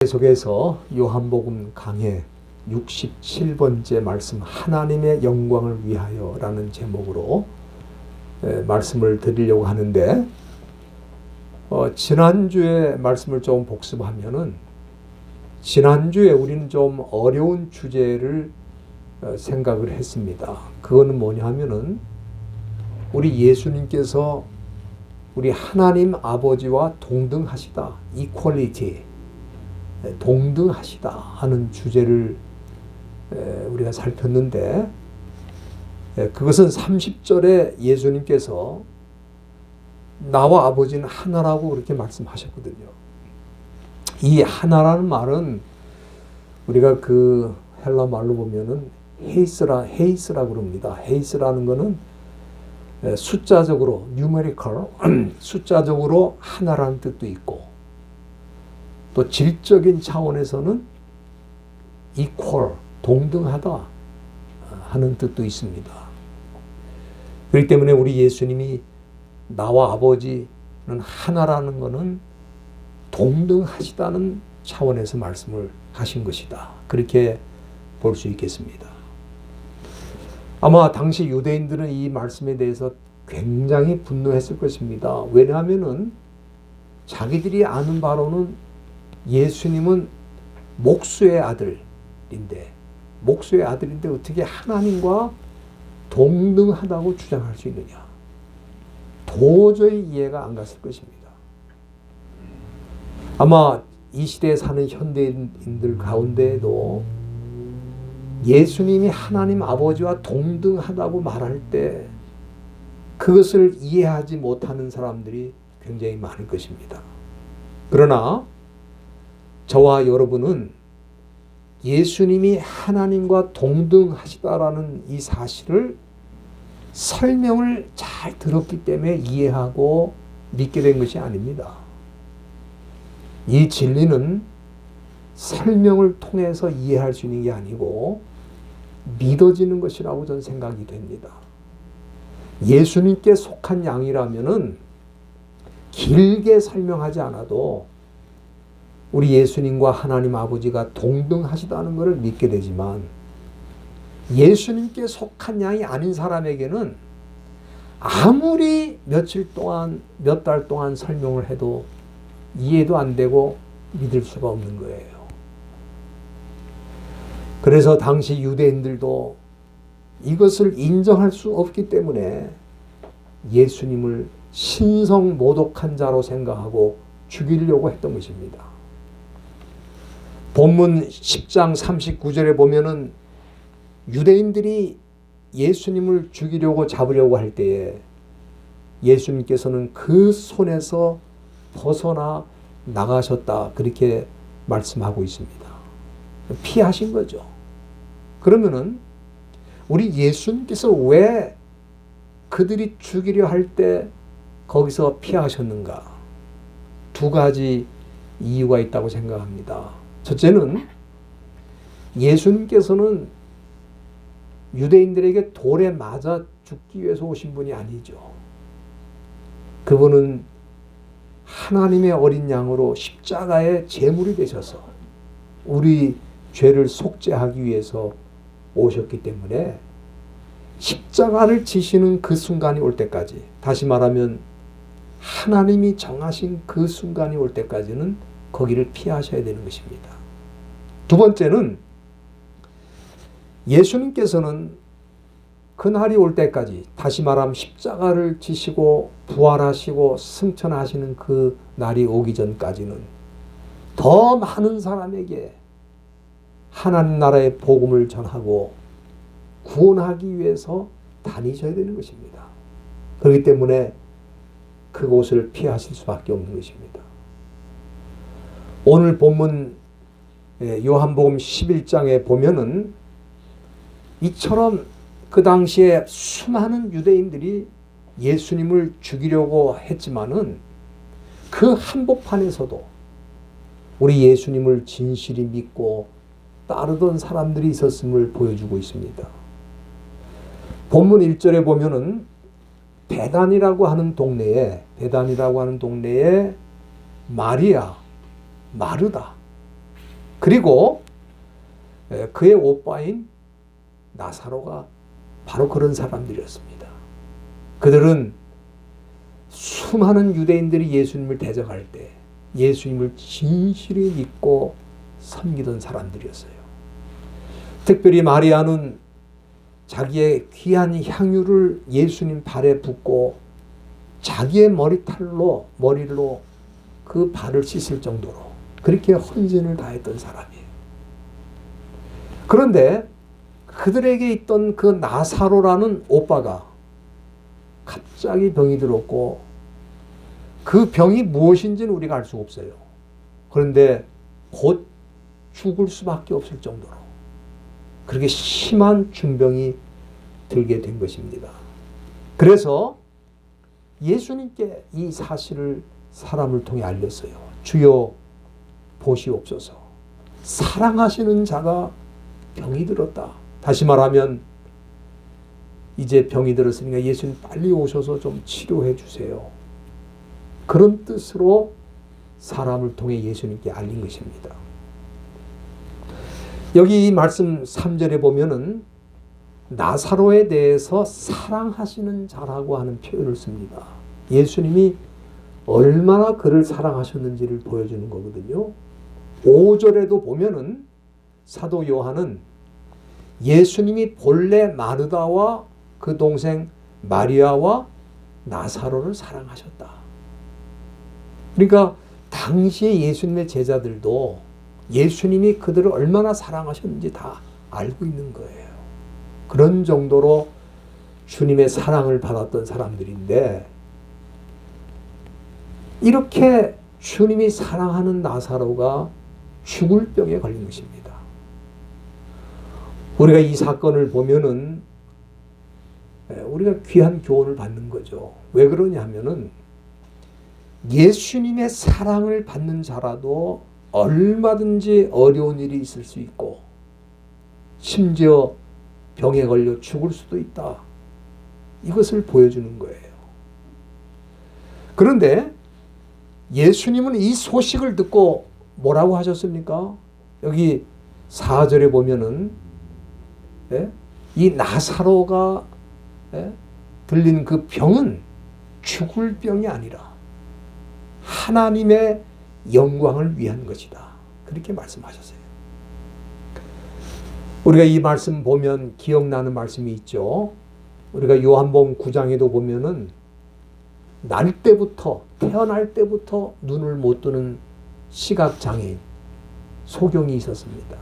계속해서 요한복음 강해 67번째 말씀, 하나님의 영광을 위하여 라는 제목으로 말씀을 드리려고 하는데, 지난주에 말씀을 좀 복습하면은, 지난주에 우리는 좀 어려운 주제를 생각을 했습니다. 그거는 뭐냐 하면은, 우리 예수님께서 우리 하나님 아버지와 동등하시다, 이퀄리티, 동등하시다 하는 주제를 우리가 살폈는데, 그것은 30절에 예수님께서 나와 아버지는 하나라고 그렇게 말씀하셨거든요. 이 하나라는 말은 우리가 그 헬라 말로 보면은 헤이스라 그럽니다. 헤이스라는 거는 숫자적으로 numerical, 숫자적으로 하나라는 뜻도 있고, 또 질적인 차원에서는 equal, 동등하다 하는 뜻도 있습니다. 그렇기 때문에 우리 예수님이 나와 아버지는 하나라는 것은 동등하시다는 차원에서 말씀을 하신 것이다, 그렇게 볼 수 있겠습니다. 아마 당시 유대인들은 이 말씀에 대해서 굉장히 분노했을 것입니다. 왜냐하면은 자기들이 아는 바로는 예수님은 목수의 아들인데 어떻게 하나님과 동등하다고 주장할 수 있느냐. 도저히 이해가 안 갔을 것입니다. 아마 이 시대에 사는 현대인들 가운데에도 예수님이 하나님 아버지와 동등하다고 말할 때 그것을 이해하지 못하는 사람들이 굉장히 많을 것입니다. 그러나 저와 여러분은 예수님이 하나님과 동등하시다라는 이 사실을 설명을 잘 들었기 때문에 이해하고 믿게 된 것이 아닙니다. 이 진리는 설명을 통해서 이해할 수 있는 게 아니고 믿어지는 것이라고 저는 생각이 됩니다. 예수님께 속한 양이라면은 길게 설명하지 않아도 우리 예수님과 하나님 아버지가 동등하시다는 것을 믿게 되지만, 예수님께 속한 양이 아닌 사람에게는 아무리 며칠 동안, 몇 달 동안 설명을 해도 이해도 안 되고 믿을 수가 없는 거예요. 그래서 당시 유대인들도 이것을 인정할 수 없기 때문에 예수님을 신성모독한 자로 생각하고 죽이려고 했던 것입니다. 본문 10장 39절에 보면은 유대인들이 예수님을 죽이려고 잡으려고 할 때에 예수님께서는 그 손에서 벗어나 나가셨다, 그렇게 말씀하고 있습니다. 피하신 거죠. 그러면은 우리 예수님께서 왜 그들이 죽이려 할 때 거기서 피하셨는가? 두 가지 이유가 있다고 생각합니다. 첫째는 예수님께서는 유대인들에게 돌에 맞아 죽기 위해서 오신 분이 아니죠. 그분은 하나님의 어린 양으로 십자가의 제물이 되셔서 우리 죄를 속죄하기 위해서 오셨기 때문에 십자가를 지시는 그 순간이 올 때까지, 다시 말하면 하나님이 정하신 그 순간이 올 때까지는 거기를 피하셔야 되는 것입니다. 두 번째는 예수님께서는 그날이 올 때까지, 다시 말하면 십자가를 지시고 부활하시고 승천하시는 그 날이 오기 전까지는 더 많은 사람에게 하나님 나라의 복음을 전하고 구원하기 위해서 다니셔야 되는 것입니다. 그렇기 때문에 그곳을 피하실 수밖에 없는 것입니다. 오늘 본문 요한복음 11장에 보면은 이처럼 그 당시에 수많은 유대인들이 예수님을 죽이려고 했지만은 그 한복판에서도 우리 예수님을 진실히 믿고 따르던 사람들이 있었음을 보여주고 있습니다. 본문 1절에 보면은 베단이라고 하는 동네에 마리아, 마르다, 그리고 그의 오빠인 나사로가 바로 그런 사람들이었습니다. 그들은 수많은 유대인들이 예수님을 대적할 때 예수님을 진실히 믿고 섬기던 사람들이었어요. 특별히 마리아는 자기의 귀한 향유를 예수님 발에 붓고 자기의 머리로 그 발을 씻을 정도로 그렇게 헌신을 다했던 사람이에요. 그런데 그들에게 있던 그 나사로라는 오빠가 갑자기 병이 들었고 그 병이 무엇인지는 우리가 알 수가 없어요. 그런데 곧 죽을 수밖에 없을 정도로 그렇게 심한 중병이 들게 된 것입니다. 그래서 예수님께 이 사실을 사람을 통해 알렸어요. 주여 보시옵소서. 사랑하시는 자가 병이 들었다. 다시 말하면 이제 병이 들었으니까 예수님 빨리 오셔서 좀 치료해 주세요. 그런 뜻으로 사람을 통해 예수님께 알린 것입니다. 여기 이 말씀 3절에 보면은 나사로에 대해서 사랑하시는 자라고 하는 표현을 씁니다. 예수님이 얼마나 그를 사랑하셨는지를 보여주는 거거든요. 5절에도 보면은 사도 요한은 예수님이 본래 마르다와 그 동생 마리아와 나사로를 사랑하셨다. 그러니까 당시에 예수님의 제자들도 예수님이 그들을 얼마나 사랑하셨는지 다 알고 있는 거예요. 그런 정도로 주님의 사랑을 받았던 사람들인데 이렇게 주님이 사랑하는 나사로가 죽을 병에 걸린 것입니다. 우리가 이 사건을 보면은 우리가 귀한 교훈을 받는 거죠. 왜 그러냐 하면은 예수님의 사랑을 받는 자라도 얼마든지 어려운 일이 있을 수 있고 심지어 병에 걸려 죽을 수도 있다. 이것을 보여주는 거예요. 그런데 예수님은 이 소식을 듣고 뭐라고 하셨습니까? 여기 4절에 보면은 이 나사로가 들린 그 병은 죽을 병이 아니라 하나님의 영광을 위한 것이다. 그렇게 말씀하셨어요. 우리가 이 말씀 보면 기억나는 말씀이 있죠. 우리가 요한복음 9장에도 보면은 태어날 때부터 눈을 못 뜨는 시각장애인 소경이 있었습니다.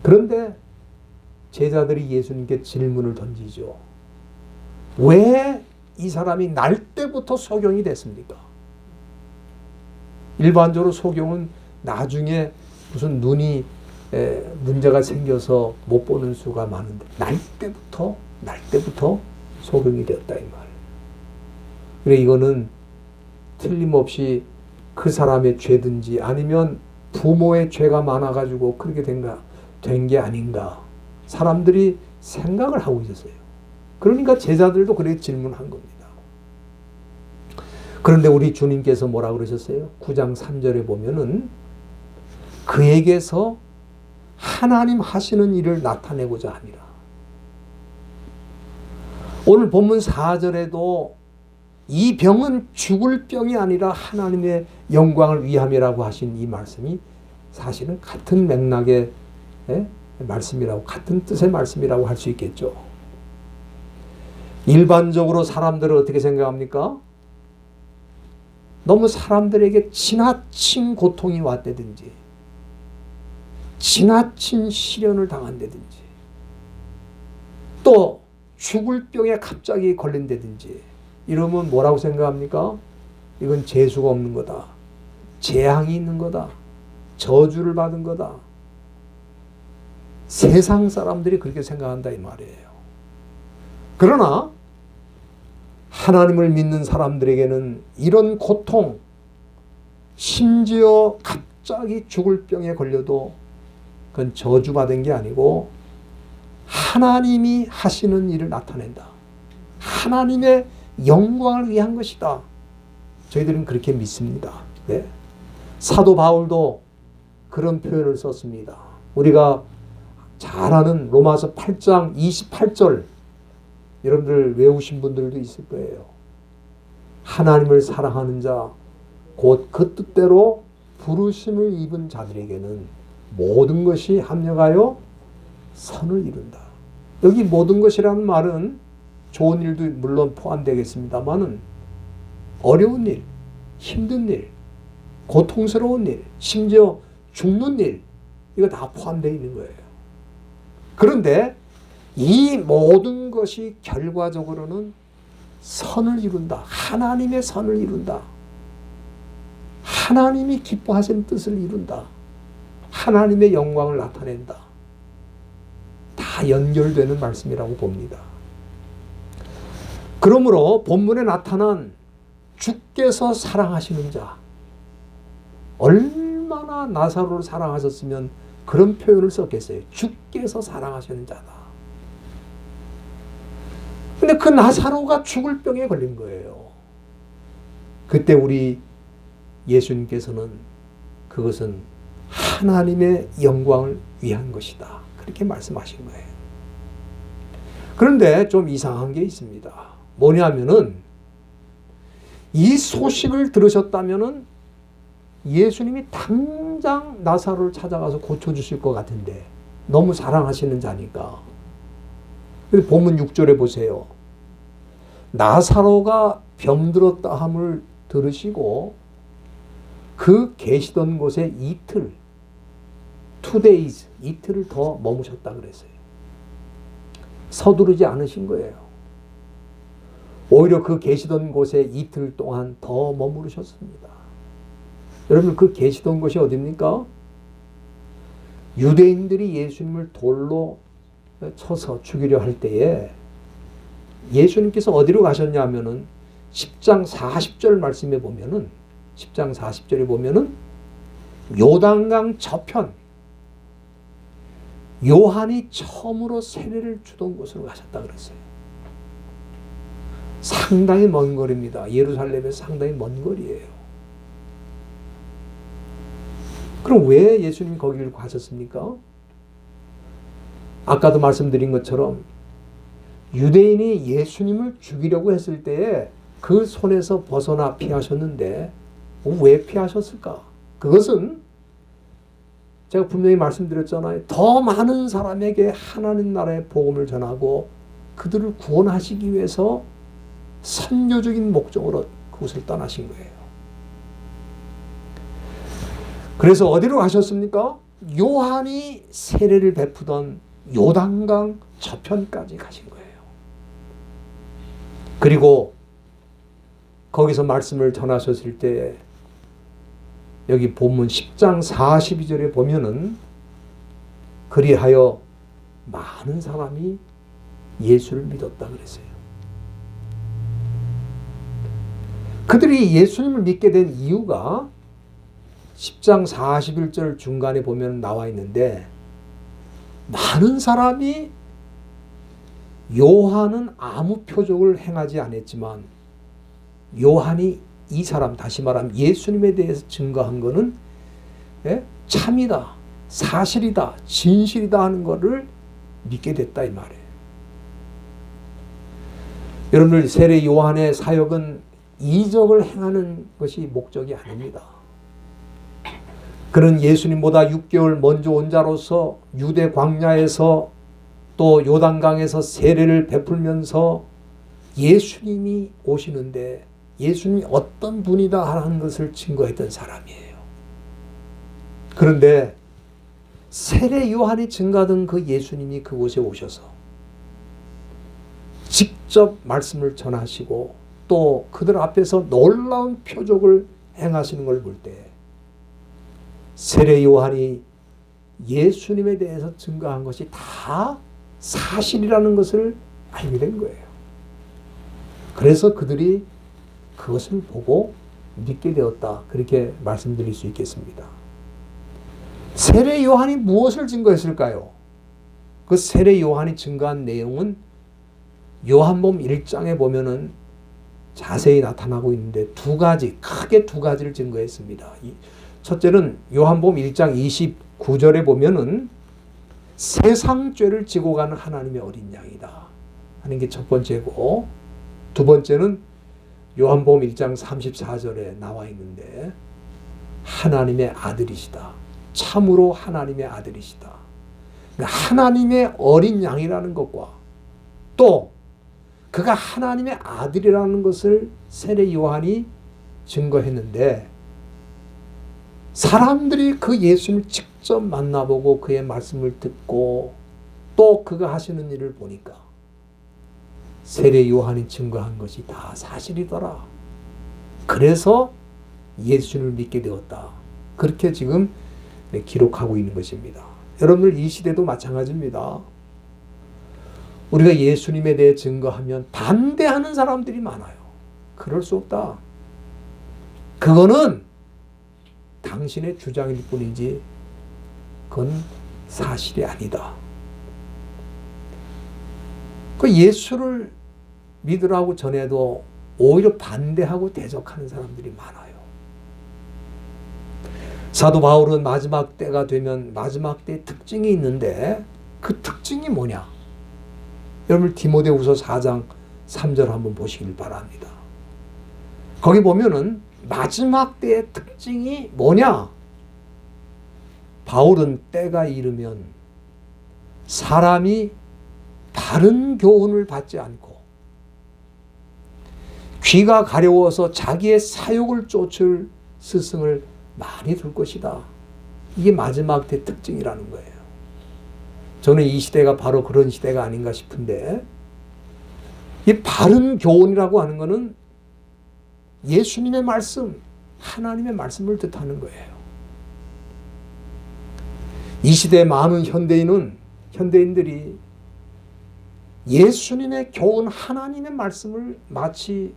그런데 제자들이 예수님께 질문을 던지죠. 왜 이 사람이 날 때부터 소경이 됐습니까? 일반적으로 소경은 나중에 무슨 눈이 문제가 생겨서 못 보는 수가 많은데 날 때부터 소경이 되었다 이 말. 그래 이거는 틀림없이 그 사람의 죄든지 아니면 부모의 죄가 많아가지고 그렇게 된 게 아닌가 사람들이 생각을 하고 있었어요. 그러니까 제자들도 그렇게 질문한 겁니다. 그런데 우리 주님께서 뭐라고 그러셨어요? 9장 3절에 보면은 그에게서 하나님 하시는 일을 나타내고자 하니라. 오늘 본문 4절에도 이 병은 죽을 병이 아니라 하나님의 영광을 위함이라고 하신 이 말씀이 사실은 같은 맥락의 말씀이라고 같은 뜻의 말씀이라고 할 수 있겠죠. 일반적으로 사람들은 어떻게 생각합니까? 너무 사람들에게 지나친 고통이 왔다든지 지나친 시련을 당한다든지 또 죽을 병에 갑자기 걸린다든지 이러면 뭐라고 생각합니까? 이건 재수가 없는 거다. 재앙이 있는 거다. 저주를 받은 거다. 세상 사람들이 그렇게 생각한다 이 말이에요. 그러나 하나님을 믿는 사람들에게는 이런 고통, 심지어 갑자기 죽을 병에 걸려도 그건 저주받은 게 아니고 하나님이 하시는 일을 나타낸다. 하나님의 영광을 위한 것이다. 저희들은 그렇게 믿습니다. 네. 사도 바울도 그런 표현을 썼습니다. 우리가 잘 아는 로마서 8장 28절 여러분들 외우신 분들도 있을 거예요. 하나님을 사랑하는 자 곧 그 뜻대로 부르심을 입은 자들에게는 모든 것이 합력하여 선을 이룬다. 여기 모든 것이라는 말은 좋은 일도 물론 포함되겠습니다만은 어려운 일, 힘든 일, 고통스러운 일, 심지어 죽는 일, 이거 다 포함되어 있는 거예요. 그런데 이 모든 것이 결과적으로는 선을 이룬다. 하나님의 선을 이룬다. 하나님이 기뻐하시는 뜻을 이룬다. 하나님의 영광을 나타낸다. 다 연결되는 말씀이라고 봅니다. 그러므로 본문에 나타난 주께서 사랑하시는 자, 얼마나 나사로를 사랑하셨으면 그런 표현을 썼겠어요. 주께서 사랑하시는 자다. 근데 그 나사로가 죽을 병에 걸린 거예요. 그때 우리 예수님께서는 그것은 하나님의 영광을 위한 것이다. 그렇게 말씀하신 거예요. 그런데 좀 이상한 게 있습니다. 뭐냐면은 이 소식을 들으셨다면은 예수님이 당장 나사로를 찾아가서 고쳐주실 것 같은데 너무 사랑하시는 자니까. 본문 6절에 보세요. 나사로가 병들었다 함을 들으시고 그 계시던 곳에 이틀, 2days, 이틀을 더 머무셨다 그랬어요. 서두르지 않으신 거예요. 오히려 그 계시던 곳에 이틀 동안 더 머무르셨습니다. 여러분 그 계시던 곳이 어디입니까? 유대인들이 예수님을 돌로 쳐서 죽이려 할 때에 예수님께서 어디로 가셨냐면은 10장 40절 말씀에 보면은 10장 40절에 보면은 요단강 저편 요한이 처음으로 세례를 주던 곳으로 가셨다 그랬어요. 상당히 먼 거리입니다. 예루살렘에서 상당히 먼 거리예요. 그럼 왜 예수님이 거기를 가셨습니까? 아까도 말씀드린 것처럼 유대인이 예수님을 죽이려고 했을 때에 그 손에서 벗어나 피하셨는데 왜 피하셨을까? 그것은 제가 분명히 말씀드렸잖아요. 더 많은 사람에게 하나님 나라의 복음을 전하고 그들을 구원하시기 위해서 선교적인 목적으로 그곳을 떠나신 거예요. 그래서 어디로 가셨습니까? 요한이 세례를 베푸던 요단강 저편까지 가신 거예요. 그리고 거기서 말씀을 전하셨을 때 여기 본문 10장 42절에 보면은 그리하여 많은 사람이 예수를 믿었다 그랬어요. 그들이 예수님을 믿게 된 이유가 10장 41절 중간에 보면 나와 있는데 많은 사람이 요한은 아무 표적을 행하지 않았지만 요한이 이 사람 다시 말하면 예수님에 대해서 증거한 것은 참이다, 사실이다, 진실이다 하는 것을 믿게 됐다 이 말이에요. 여러분들 세례 요한의 사역은 이적을 행하는 것이 목적이 아닙니다. 그는 예수님보다 6개월 먼저 온 자로서 유대 광야에서 또 요단강에서 세례를 베풀면서 예수님이 오시는데 예수님이 어떤 분이다 하는 것을 증거했던 사람이에요. 그런데 세례 요한이 증거하던 그 예수님이 그곳에 오셔서 직접 말씀을 전하시고 또 그들 앞에서 놀라운 표적을 행하시는 걸 볼 때 세례 요한이 예수님에 대해서 증거한 것이 다 사실이라는 것을 알게 된 거예요. 그래서 그들이 그것을 보고 믿게 되었다. 그렇게 말씀드릴 수 있겠습니다. 세례 요한이 무엇을 증거했을까요? 그 세례 요한이 증거한 내용은 요한복음 1장에 보면은 자세히 나타나고 있는데 크게 두 가지를 증거했습니다. 첫째는 요한복음 1장 29절에 보면은 세상 죄를 지고 가는 하나님의 어린 양이다 하는 게 첫 번째고, 두 번째는 요한복음 1장 34절에 나와 있는데 하나님의 아들이시다. 참으로 하나님의 아들이시다. 하나님의 어린 양이라는 것과 또 그가 하나님의 아들이라는 것을 세례 요한이 증거했는데, 사람들이 그 예수님을 직접 만나보고 그의 말씀을 듣고 또 그가 하시는 일을 보니까 세례 요한이 증거한 것이 다 사실이더라. 그래서 예수님을 믿게 되었다. 그렇게 지금 기록하고 있는 것입니다. 여러분들 이 시대도 마찬가지입니다. 우리가 예수님에 대해 증거하면 반대하는 사람들이 많아요. 그럴 수 없다. 그거는 당신의 주장일 뿐이지 그건 사실이 아니다. 그 예수를 믿으라고 전해도 오히려 반대하고 대적하는 사람들이 많아요. 사도 바울은 마지막 때가 되면 마지막 때의 특징이 있는데 그 특징이 뭐냐? 여러분 디모데후서 4장 3절 한번 보시길 바랍니다. 거기 보면은 마지막 때의 특징이 뭐냐? 바울은 때가 이르면 사람이 바른 교훈을 받지 않고 귀가 가려워서 자기의 사욕을 쫓을 스승을 많이 둘 것이다. 이게 마지막 때 특징이라는 거예요. 저는 이 시대가 바로 그런 시대가 아닌가 싶은데, 이 바른 교훈이라고 하는 것은 예수님의 말씀, 하나님의 말씀을 뜻하는 거예요. 이 시대의 많은 현대인들이 예수님의 교훈, 하나님의 말씀을 마치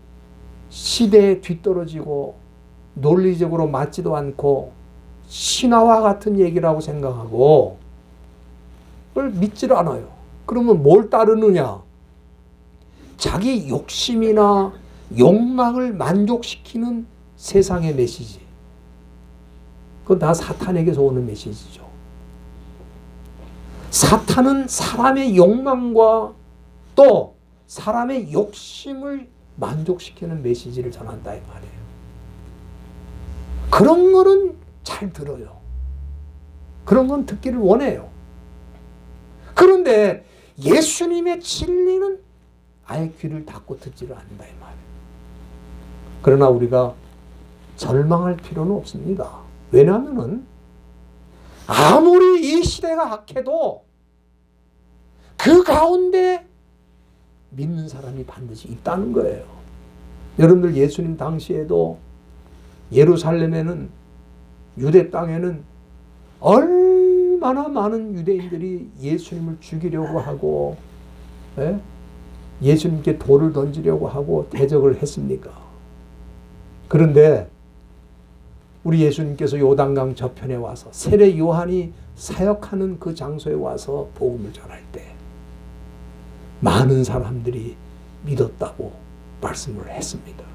시대에 뒤떨어지고 논리적으로 맞지도 않고 신화와 같은 얘기라고 생각하고 그걸 믿지를 않아요. 그러면 뭘 따르느냐? 자기 욕심이나 욕망을 만족시키는 세상의 메시지. 그건 다 사탄에게서 오는 메시지죠. 사탄은 사람의 욕망과 또 사람의 욕심을 만족시키는 메시지를 전한다 이 말이에요. 그런 거는 잘 들어요. 그런 건 듣기를 원해요. 그런데 예수님의 진리는 아예 귀를 닫고 듣지를 않는다 이 말이에요. 그러나 우리가 절망할 필요는 없습니다. 왜냐하면 아무리 이 시대가 악해도 그 가운데 믿는 사람이 반드시 있다는 거예요. 여러분들 예수님 당시에도 예루살렘에는, 유대 땅에는 얼마나 많은 유대인들이 예수님을 죽이려고 하고 예수님께 돌을 던지려고 하고 대적을 했습니까? 그런데 우리 예수님께서 요단강 저편에 와서 세례 요한이 사역하는 그 장소에 와서 복음을 전할 때 많은 사람들이 믿었다고 말씀을 했습니다.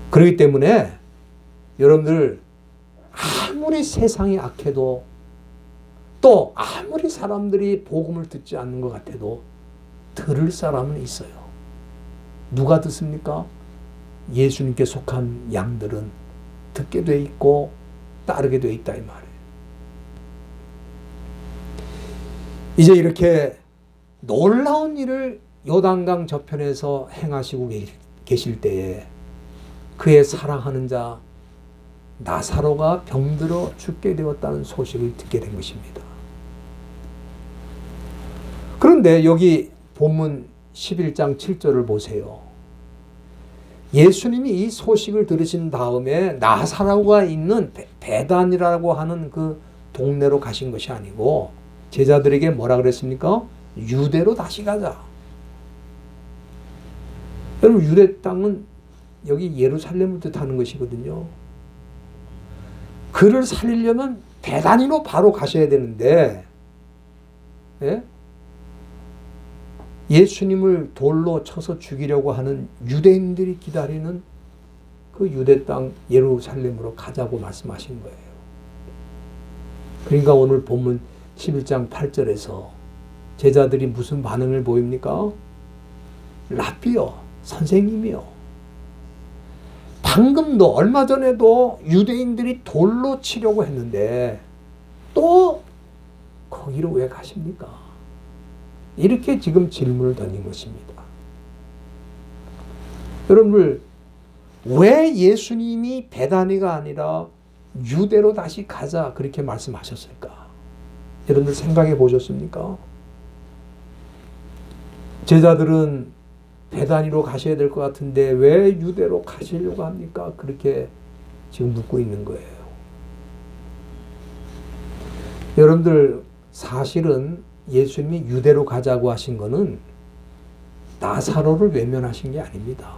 그렇기 때문에 여러분들 아무리 세상이 악해도 또 아무리 사람들이 복음을 듣지 않는 것 같아도 들을 사람은 있어요. 누가 듣습니까? 예수님께 속한 양들은 듣게 돼 있고 따르게 돼 있다 이 말이에요. 이제 이렇게 놀라운 일을 요단강 저편에서 행하시고 계실 때에 그의 사랑하는 자 나사로가 병들어 죽게 되었다는 소식을 듣게 된 것입니다. 그런데 여기 본문 11장 7절을 보세요. 예수님이 이 소식을 들으신 다음에 나사로가 있는 베단이라고 하는 그 동네로 가신 것이 아니고 제자들에게 뭐라 그랬습니까? 유대로 다시 가자. 여러분 유대 땅은 여기 예루살렘을 뜻하는 것이거든요. 그를 살리려면 베다니로 바로 가셔야 되는데 예수님을 돌로 쳐서 죽이려고 하는 유대인들이 기다리는 그 그 유대 땅 예루살렘으로 가자고 말씀하신 거예요. 그러니까 오늘 본문 11장 8절에서 제자들이 무슨 반응을 보입니까? 랍비요, 선생님이요. 방금도 얼마 전에도 유대인들이 돌로 치려고 했는데 또 거기로 왜 가십니까? 이렇게 지금 질문을 던진 것입니다. 여러분들, 왜 예수님이 베다니가 아니라 유대로 다시 가자 그렇게 말씀하셨을까? 여러분들 생각해 보셨습니까? 제자들은 베다니로 가셔야 될 것 같은데 왜 유대로 가시려고 합니까? 그렇게 지금 묻고 있는 거예요. 여러분들, 사실은 예수님이 유대로 가자고 하신 거는 나사로를 외면하신 게 아닙니다.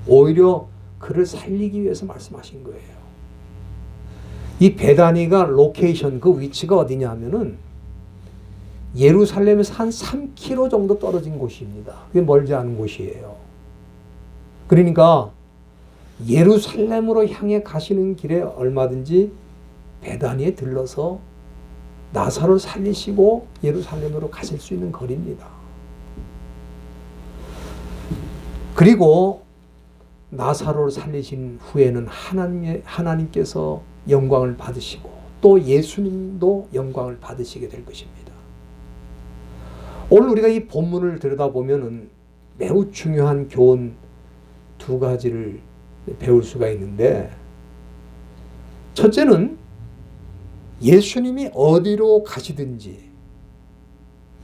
오히려 그를 살리기 위해서 말씀하신 거예요. 이 베다니가 로케이션, 그 위치가 어디냐 하면은 예루살렘에서 한 3km 정도 떨어진 곳입니다. 그게 멀지 않은 곳이에요. 그러니까 예루살렘으로 향해 가시는 길에 얼마든지 베다니에 들러서 나사로를 살리시고 예루살렘으로 가실 수 있는 거리입니다. 그리고 나사로를 살리신 후에는 하나님께서 영광을 받으시고 또 예수님도 영광을 받으시게 될 것입니다. 오늘 우리가 이 본문을 들여다보면 매우 중요한 교훈 두 가지를 배울 수가 있는데, 첫째는 예수님이 어디로 가시든지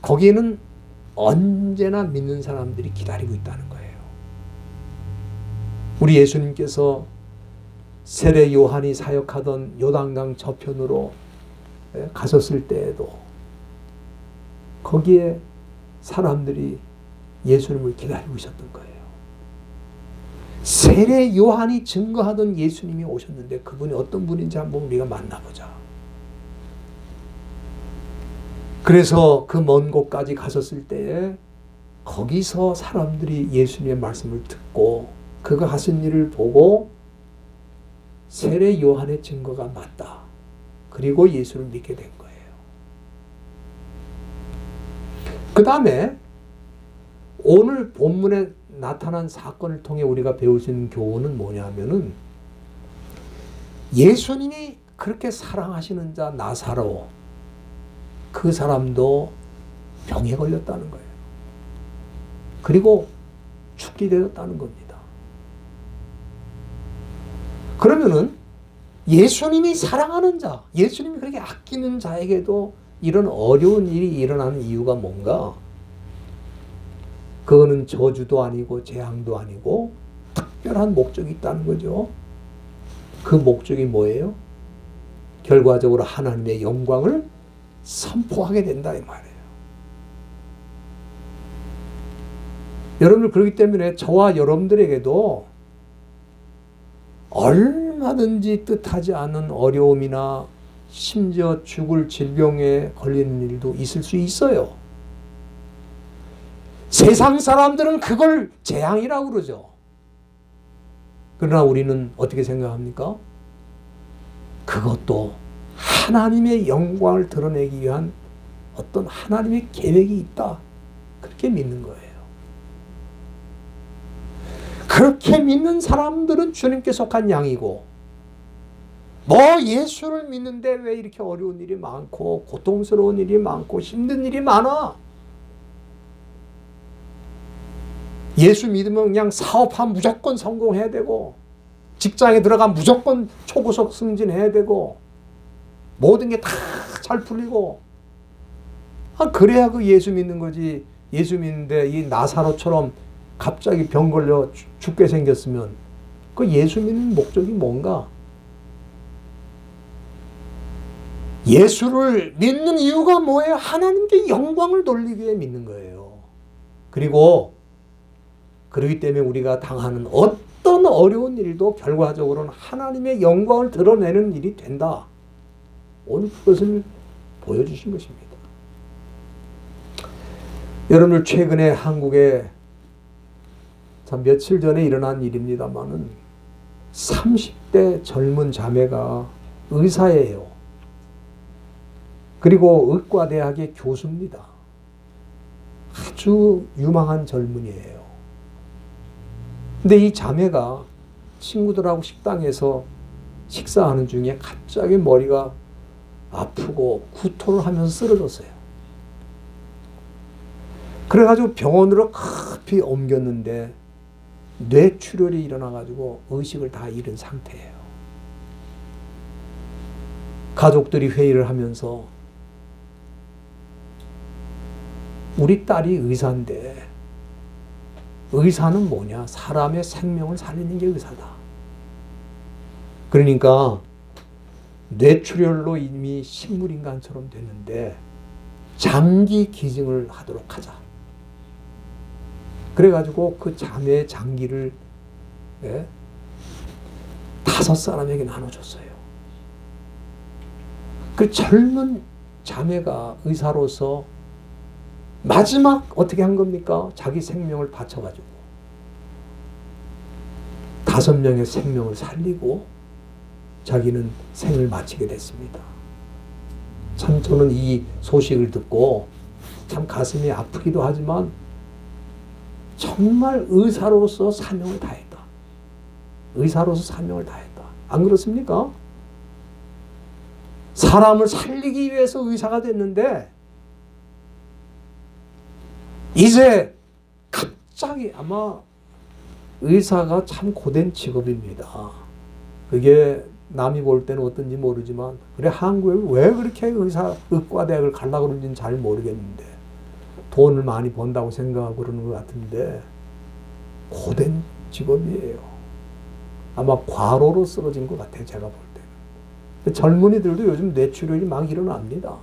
거기에는 언제나 믿는 사람들이 기다리고 있다는 거예요. 우리 예수님께서 세례 요한이 사역하던 요단강 저편으로 가셨을 때에도 거기에 사람들이 예수님을 기다리고 있었던 거예요. 세례 요한이 증거하던 예수님이 오셨는데 그분이 어떤 분인지 한번 우리가 만나보자. 그래서 그 먼 곳까지 가셨을 때에 거기서 사람들이 예수님의 말씀을 듣고 그가 하신 일을 보고 세례 요한의 증거가 맞다. 그리고 예수를 믿게 된 거예요. 그 다음에 오늘 본문에 나타난 사건을 통해 우리가 배울 수 있는 교훈은 뭐냐면은 예수님이 그렇게 사랑하시는 자 나사로, 그 사람도 병에 걸렸다는 거예요. 그리고 죽게 되었다는 겁니다. 그러면은 예수님이 사랑하는 자, 예수님이 그렇게 아끼는 자에게도 이런 어려운 일이 일어나는 이유가 뭔가? 그거는 저주도 아니고 재앙도 아니고 특별한 목적이 있다는 거죠. 그 목적이 뭐예요? 결과적으로 하나님의 영광을 선포하게 된다 이 말이에요. 여러분들, 그렇기 때문에 저와 여러분들에게도 얼마든지 뜻하지 않은 어려움이나 심지어 죽을 질병에 걸리는 일도 있을 수 있어요. 세상 사람들은 그걸 재앙이라고 그러죠. 그러나 우리는 어떻게 생각합니까? 그것도 하나님의 영광을 드러내기 위한 어떤 하나님의 계획이 있다. 그렇게 믿는 거예요. 그렇게 믿는 사람들은 주님께 속한 양이고, 뭐 예수를 믿는데 왜 이렇게 어려운 일이 많고 고통스러운 일이 많고 힘든 일이 많아? 예수 믿으면 그냥 사업하면 무조건 성공해야 되고, 직장에 들어가면 무조건 초고속 승진해야 되고, 모든 게 다 잘 풀리고, 그래야 그 예수 믿는 거지. 예수 믿는데 이 나사로처럼 갑자기 병 걸려 죽게 생겼으면 그 예수 믿는 목적이 뭔가? 예수를 믿는 이유가 뭐예요? 하나님께 영광을 돌리기 위해 믿는 거예요. 그렇기 때문에 우리가 당하는 어떤 어려운 일도 결과적으로는 하나님의 영광을 드러내는 일이 된다. 오늘 그것을 보여주신 것입니다. 여러분들, 최근에 한국에 참 며칠 전에 일어난 일입니다만은 30대 젊은 자매가 의사예요. 그리고 의과대학의 교수입니다. 아주 유망한 젊은이에요. 근데 이 자매가 친구들하고 식당에서 식사하는 중에 갑자기 머리가 아프고 구토를 하면서 쓰러졌어요. 그래가지고 병원으로 급히 옮겼는데 뇌출혈이 일어나가지고 의식을 다 잃은 상태예요. 가족들이 회의를 하면서 우리 딸이 의사인데 의사는 뭐냐? 사람의 생명을 살리는 게 의사다. 그러니까 뇌출혈로 이미 식물인간처럼 됐는데 장기 기증을 하도록 하자. 그래가지고 그 자매의 장기를 5사람에게 나눠줬어요. 그 젊은 자매가 의사로서 마지막 어떻게 한 겁니까? 자기 생명을 바쳐가지고 5명의 생명을 살리고 자기는 생을 마치게 됐습니다. 참 저는 이 소식을 듣고 참 가슴이 아프기도 하지만 정말 의사로서 사명을 다했다. 의사로서 사명을 다했다. 안 그렇습니까? 사람을 살리기 위해서 의사가 됐는데 이제 갑자기 아마 의사가 참 고된 직업입니다. 그게 남이 볼 때는 어떤지 모르지만 그래 한국에 왜 그렇게 의과대학을 가려고 그러는지는 잘 모르겠는데 돈을 많이 번다고 생각하고 그러는 것 같은데 고된 직업이에요. 아마 과로로 쓰러진 것 같아요. 제가 볼 때는. 젊은이들도 요즘 뇌출혈이 막 일어납니다.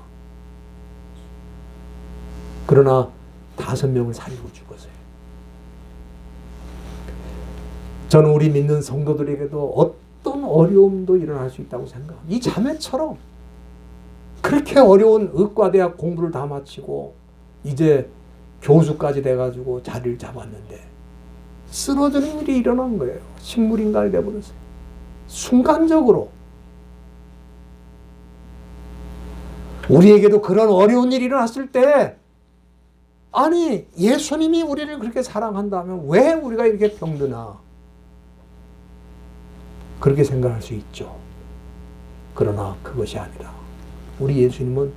그러나 5명을 살리고 죽었어요. 저는 우리 믿는 성도들에게도 어떤 어려움도 일어날 수 있다고 생각합니다. 이 자매처럼 그렇게 어려운 의과대학 공부를 다 마치고 이제 교수까지 돼가지고 자리를 잡았는데 쓰러지는 일이 일어난 거예요. 식물인간이 돼버렸어요. 순간적으로. 우리에게도 그런 어려운 일이 일어났을 때 아니 예수님이 우리를 그렇게 사랑한다면 왜 우리가 이렇게 병드나 그렇게 생각할 수 있죠. 그러나 그것이 아니라 우리 예수님은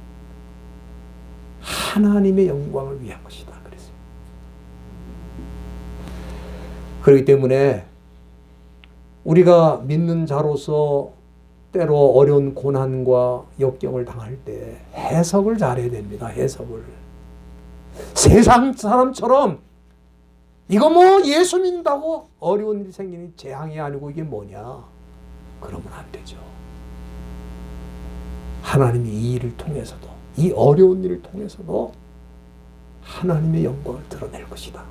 하나님의 영광을 위한 것이다 그랬어요. 그렇기 때문에 우리가 믿는 자로서 때로 어려운 고난과 역경을 당할 때 해석을 잘해야 됩니다. 해석을. 세상 사람처럼 이거 뭐 예수 믿는다고 어려운 일이 생기니 재앙이 아니고 이게 뭐냐? 그러면 안 되죠. 하나님이 이 일을 통해서도 이 어려운 일을 통해서도 하나님의 영광을 드러낼 것이다.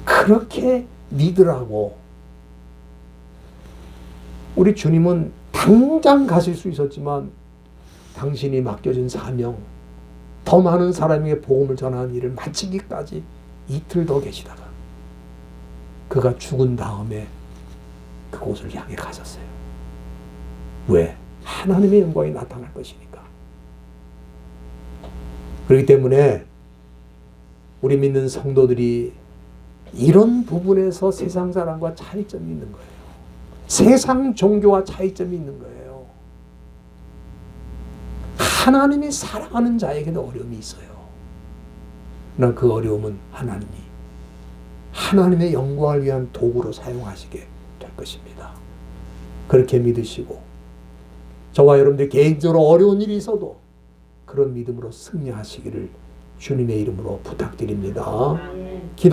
그렇게 믿으라고. 우리 주님은 당장 가실 수 있었지만 당신이 맡겨진 사명, 더 많은 사람에게 복음을 전하는 일을 마치기까지 이틀 더 계시다가 그가 죽은 다음에 그곳을 향해 가셨어요. 왜? 하나님의 영광이 나타날 것이니까. 그렇기 때문에 우리 믿는 성도들이 이런 부분에서 세상 사람과 차이점이 있는 거예요. 세상 종교와 차이점이 있는 거예요. 하나님이 사랑하는 자에게는 어려움이 있어요. 그러나 그 어려움은 하나님이 하나님의 영광을 위한 도구로 사용하시게 될 것입니다. 그렇게 믿으시고 저와 여러분들 개인적으로 어려운 일이 있어도 그런 믿음으로 승리하시기를 주님의 이름으로 부탁드립니다. 기도